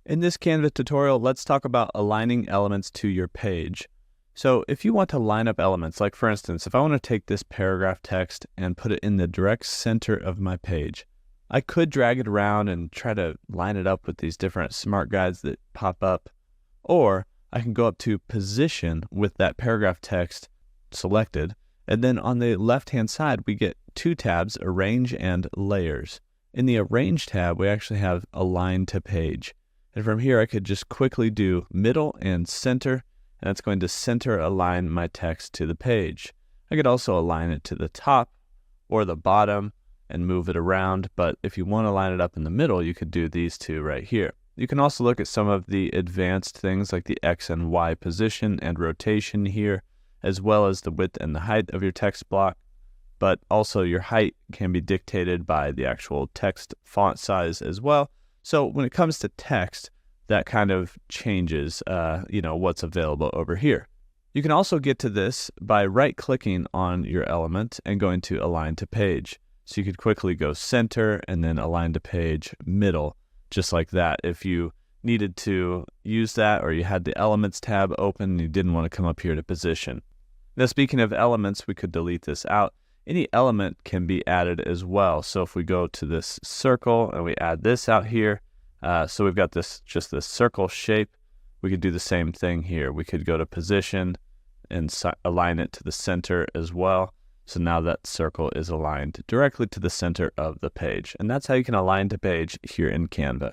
In this Canva tutorial, let's talk about aligning elements to your page. So if you want to line up elements, like for instance, if I want to take this paragraph text and put it in the direct center of my page, I could drag it around and try to line it up with these different smart guides that pop up, or I can go up to position with that paragraph text selected, and then on the left-hand side, we get two tabs, arrange and layers. In the arrange tab, we actually have align to page. And from here, I could just quickly do middle and center, and it's going to center align my text to the page. I could also align it to the top or the bottom and move it around, but if you want to line it up in the middle, you could do these two right here. You can also look at some of the advanced things like the X and Y position and rotation here, as well as the width and the height of your text block, but also your height can be dictated by the actual text font size as well. So when it comes to text, that kind of changes, what's available over here. You can also get to this by right-clicking on your element and going to Align to Page. So you could quickly go center and then Align to Page, middle, just like that. If you needed to use that, or you had the Elements tab open and you didn't want to come up here to position. Now, speaking of elements, we could delete this out. Any element can be added as well. So if we go to this circle and we add this out here, so we've got just this circle shape, we could do the same thing here. We could go to position and align it to the center as well. So now that circle is aligned directly to the center of the page. And that's how you can align to page here in Canva.